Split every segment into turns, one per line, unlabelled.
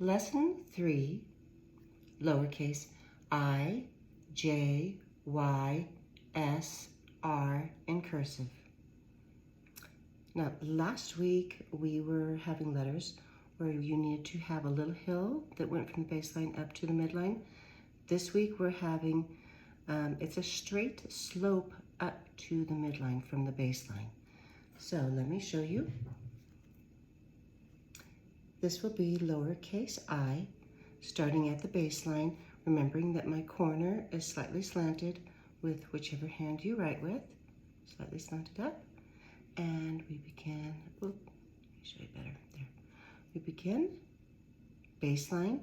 Lesson 3, lowercase I, J, Y, S, R in cursive. Now, last week we were having letters where you needed to have a little hill that went from the baseline up to the midline. This week we're having, it's a straight slope up to the midline from the baseline. So let me show you. This will be lowercase I, starting at the baseline, remembering that my corner is slightly slanted with whichever hand you write with, slightly slanted up. And we begin, let me show you better, there. We begin, baseline,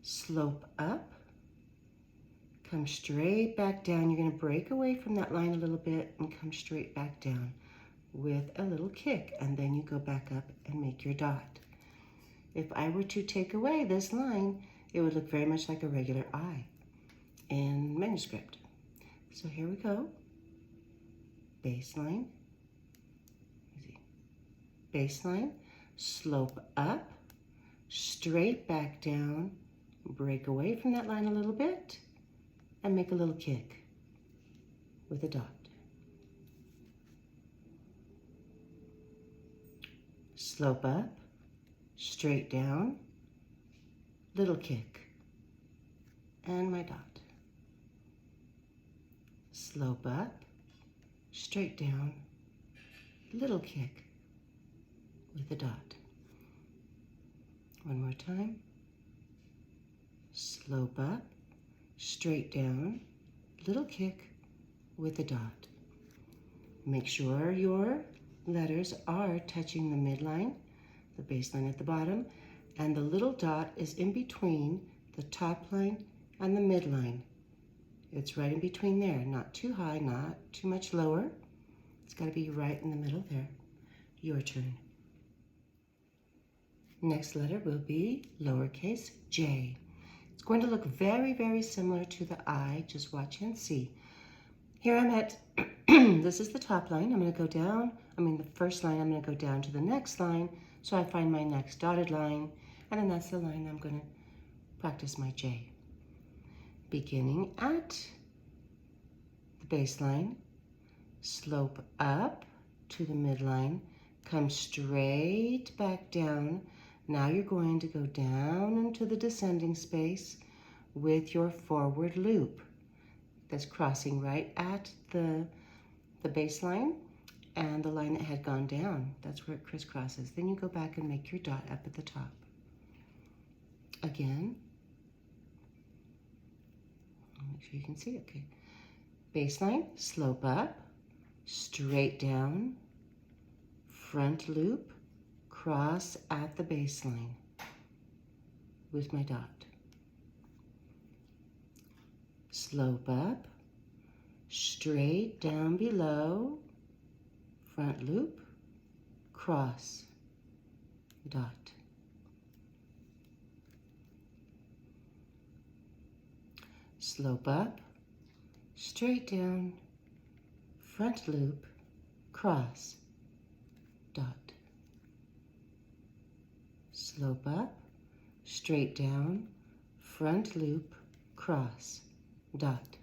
slope up, come straight back down. You're gonna break away from that line a little bit and come straight back down with a little kick, and then you go back up and make your dot. If I were to take away this line, it would look very much like a regular I in manuscript. So here we go. Baseline, easy. Baseline, slope up, straight back down, break away from that line a little bit, and make a little kick with a dot. Slope up, straight down, little kick, and my dot. Slope up, straight down, little kick with a dot. One more time. Slope up, straight down, little kick with a dot. Make sure your letters are touching the midline, the baseline at the bottom, and the little dot is in between the top line and the midline. It's right in between there, not too high, not too much lower. It's got to be right in the middle there. Your turn. Next letter will be lowercase j. It's going to look very, very similar to the I. Just watch and see. Here I'm at, this is the top line. I'm going to go down, the first line, I'm going to go down to the next line. So I find my next dotted line, and then that's the line I'm going to practice my J. Beginning at the baseline, slope up to the midline, come straight back down. Now you're going to go down into the descending space with your forward loop. That's crossing right at the baseline and the line that had gone down. That's where it crisscrosses. Then you go back and make your dot up at the top. Again. Make sure you can see it, okay. Baseline, slope up, straight down, front loop, cross at the baseline with my dot. Slope up, straight down below, front loop, cross, dot. Slope up, straight down, front loop, cross, dot. Slope up, straight down, front loop, cross, dot.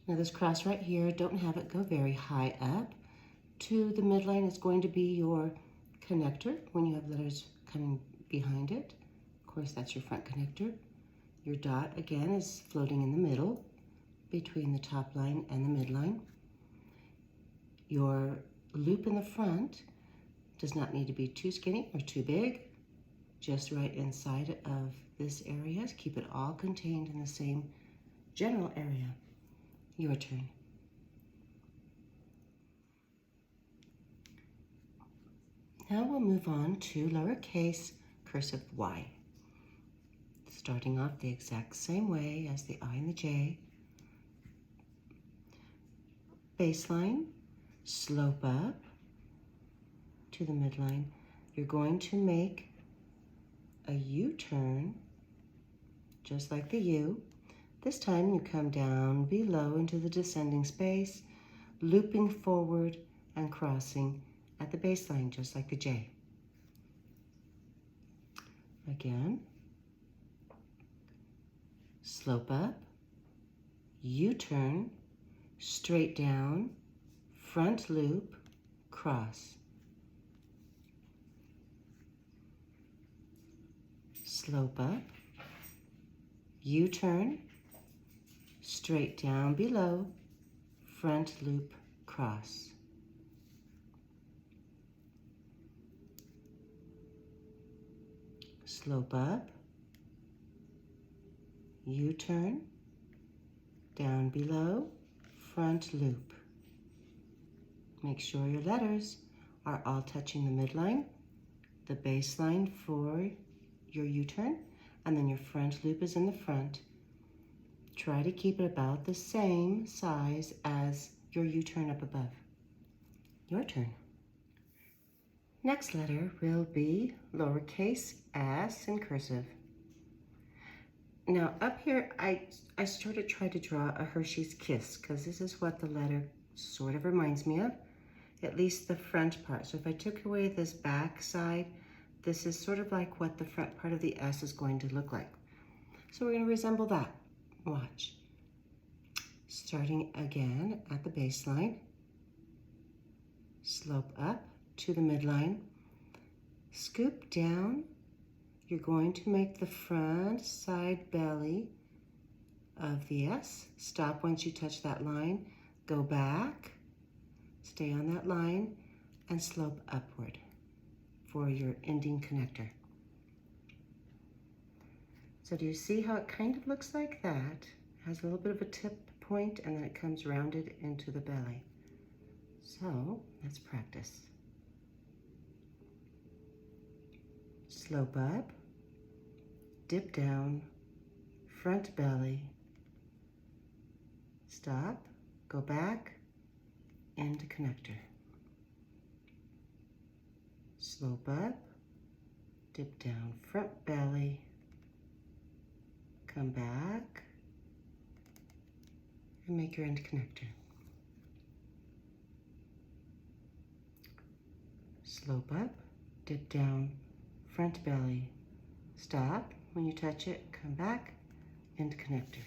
Now this cross right here, don't have it go very high up. To the midline is going to be your connector when you have letters coming behind it. Of course, that's your front connector. Your dot, again, is floating in the middle between the top line and the midline. Your loop in the front does not need to be too skinny or too big, just right inside of this area. Keep it all contained in the same general area. Your turn. Now we'll move on to lowercase cursive y. Starting off the exact same way as the I and the J. Baseline, slope up to the midline. You're going to make a U-turn, just like the U. This time you come down below into the descending space, looping forward and crossing at the baseline, just like the J. Again, slope up, U-turn, straight down, front loop, cross. Slope up, U-turn, straight down below, front loop, cross. Slope up, U-turn, down below, front loop. Make sure your letters are all touching the midline, the baseline for your U-turn, and then your front loop is in the front. Try to keep it about the same size as your U-turn up above. Your turn. Next letter will be lowercase s in cursive. Now up here, I sort of tried to draw a Hershey's Kiss because this is what the letter sort of reminds me of, at least the front part. So if I took away this back side, this is sort of like what the front part of the S is going to look like. So we're going to resemble that. Watch. Starting again at the baseline, slope up to the midline, scoop down. You're going to make the front side belly of the S. Stop once you touch that line. Go back, stay on that line, and slope upward for your ending connector. So do you see how it kind of looks like that? It has a little bit of a tip point and then it comes rounded into the belly. So let's practice. Slope up, dip down, front belly, stop, go back, end connector. Slope up, dip down, front belly, come back, and make your end connector. Slope up, dip down, front belly, stop. When you touch it, come back, end connector.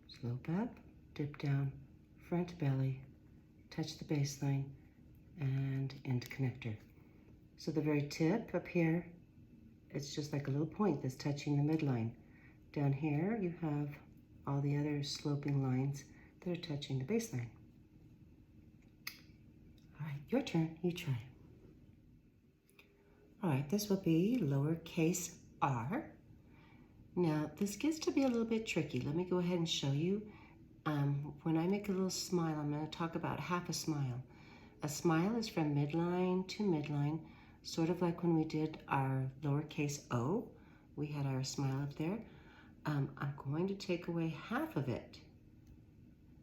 Slope up, dip down, front belly, touch the baseline, and end connector. So the very tip up here, it's just like a little point that's touching the midline. Down here, you have all the other sloping lines that are touching the baseline. All right, your turn, you try. All right, this will be lowercase r. Now, this gets to be a little bit tricky. Let me go ahead and show you. When I make a little smile, I'm going to talk about half a smile. A smile is from midline to midline, sort of like when we did our lowercase o. We had our smile up there. I'm going to take away half of it.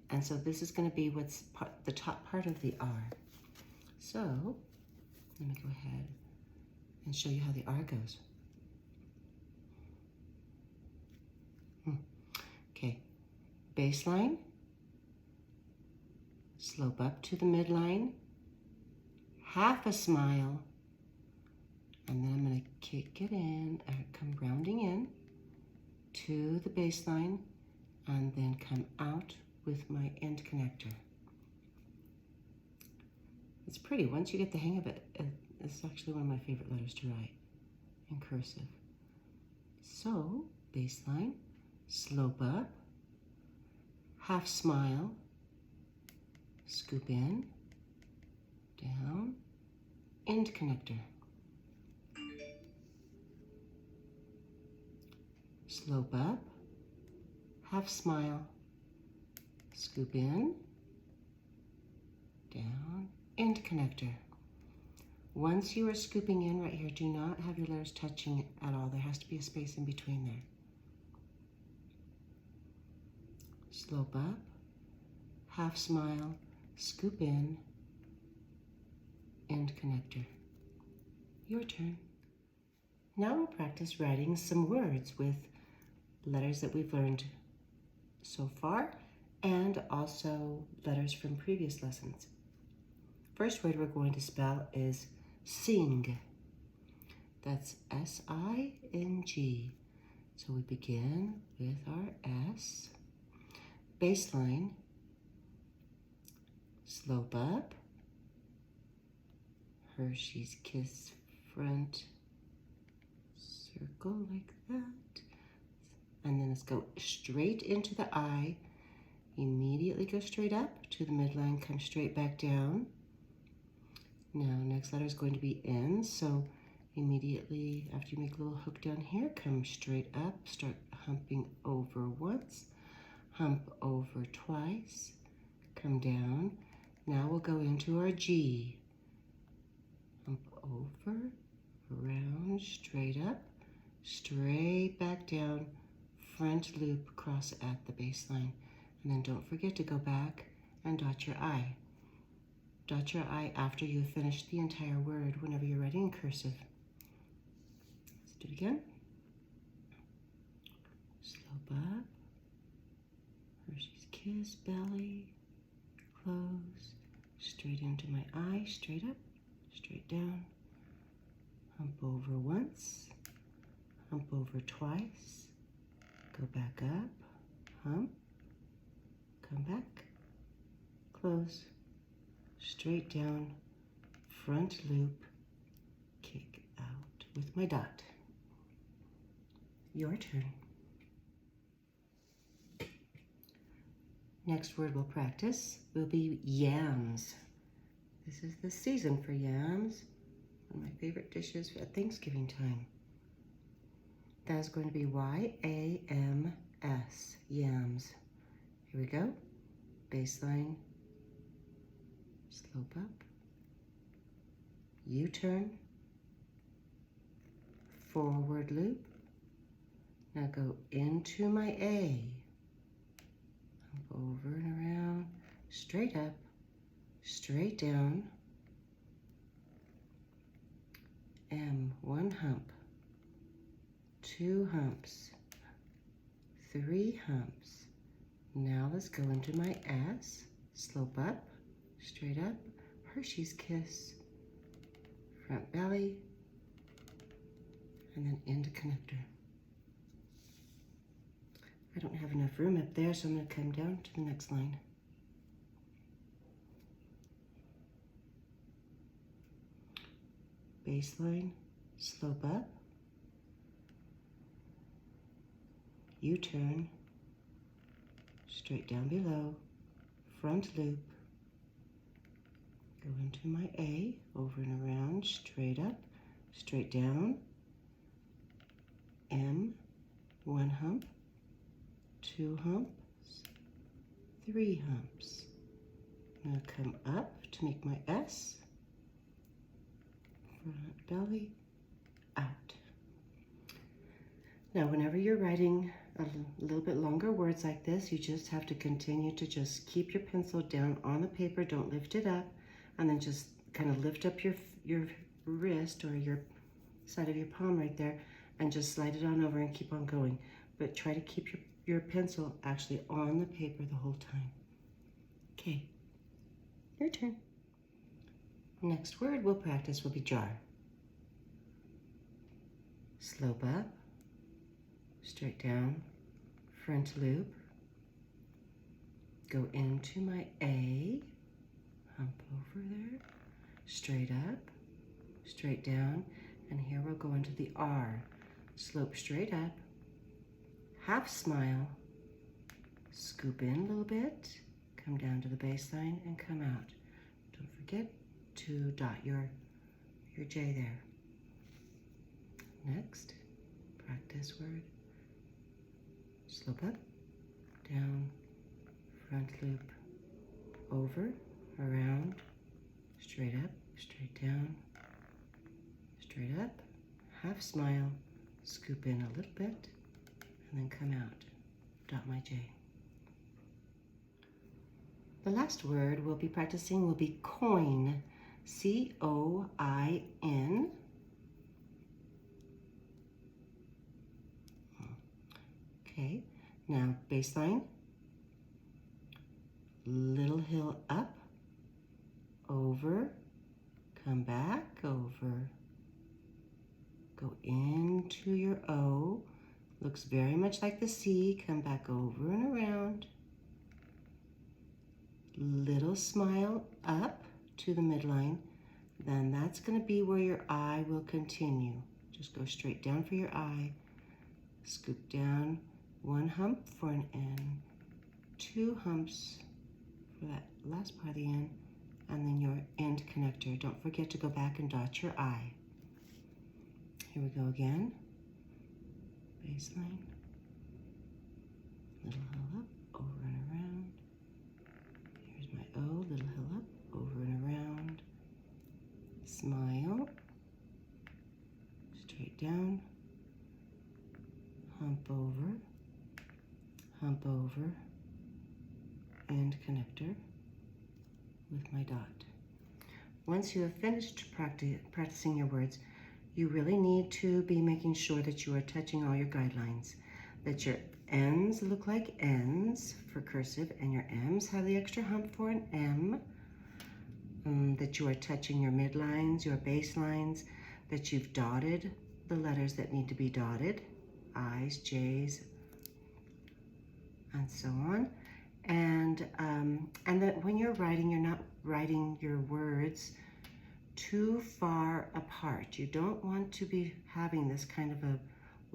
And so this is going to be what's the top part of the R. So let me go ahead and show you how the R goes. Okay, baseline, slope up to the midline, half a smile, and then I'm going to kick it in, or come rounding in to the baseline, and then come out with my end connector. It's pretty. Once you get the hang of it, it's actually one of my favorite letters to write in cursive. So, baseline, slope up, half smile, scoop in, down, end connector. Slope up, half smile, scoop in, down, end connector. Once you are scooping in right here, do not have your letters touching at all. There has to be a space in between there. Slope up, half smile, scoop in, end connector. Your turn. Now we'll practice writing some words with letters that we've learned so far and also letters from previous lessons. First word we're going to spell is sing. That's S-I-N-G. So we begin with our S, baseline, slope up, Hershey's Kiss front circle like that. And then let's go straight into the I. Immediately go straight up to the midline, come straight back down. Now, next letter is going to be N, so immediately after you make a little hook down here, come straight up, start humping over once, hump over twice, come down. Now we'll go into our G. Hump over, around, straight up, straight back down, front loop across at the baseline. And then don't forget to go back and dot your I. Dot your I after you've finished the entire word whenever you're writing in cursive. Let's do it again. Slope up, Hershey's Kiss, belly, close, straight into my I, straight up, straight down, hump over once, hump over twice, go back up, hump, come back, close, straight down, front loop, kick out with my dot. Your turn. Next word we'll practice will be yams. This is the season for yams, one of my favorite dishes at Thanksgiving time. That is going to be Y-A-M-S, yams. Here we go. Baseline, slope up, U-turn, forward loop. Now go into my A, hump over and around, straight up, straight down, M, one hump, two humps, three humps. Now let's go into my S, slope up, straight up, Hershey's Kiss, front belly, and then into connector. I don't have enough room up there, so I'm going to come down to the next line. Baseline, slope up, U-turn, straight down below, front loop, go into my A, over and around, straight up, straight down, M, one hump, two humps, three humps. I'm going to come up to make my S, front belly, out. Now, whenever you're writing a little bit longer words like this, you just have to continue to just keep your pencil down on the paper, don't lift it up, and then just kind of lift up your wrist or your side of your palm right there, and just slide it on over and keep on going. But try to keep your pencil actually on the paper the whole time. Okay, your turn. Next word we'll practice will be jar. Slope up, straight down, front loop, go into my A, hump over there, straight up, straight down, and here we'll go into the R. Slope straight up, half smile, scoop in a little bit, come down to the baseline and come out. Don't forget to dot your J there. Next, practice word. Slope up, down, front loop, over, around, straight up, straight down, straight up, half smile, scoop in a little bit, and then come out. Dot my J. The last word we'll be practicing will be coin. C-O-I-N. Okay, now baseline, little hill up, over, come back, over, Go into your O. Looks very much like the C. Come back over and around. Little smile up to the midline. Then that's going to be where your I will continue. Just go straight down for your I. Scoop down 1 hump for an N. 2 humps for that last part of the N. And then your end connector. Don't forget to go back and dot your I. Here we go again. Baseline. Little hill up, over and around. Here's my O, little hill up, over and around. Smile. Straight down. Hump over. Hump over. End connector with my dot. Once you have finished practicing your words, you really need to be making sure that you are touching all your guidelines, that your N's look like N's for cursive and your M's have the extra hump for an M, that you are touching your midlines, your baselines, that you've dotted the letters that need to be dotted, I's, J's, and so on. And that when you're writing, you're not writing your words too far apart. You don't want to be having this kind of a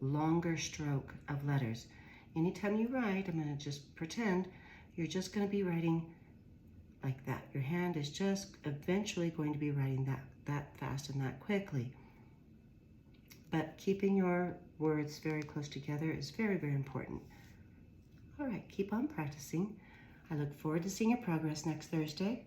longer stroke of letters. Anytime you write, I'm going to just pretend you're just going to be writing like that. Your hand is just eventually going to be writing that fast and that quickly. But keeping your words very close together is very, very important. All right, keep on practicing. I look forward to seeing your progress next Thursday.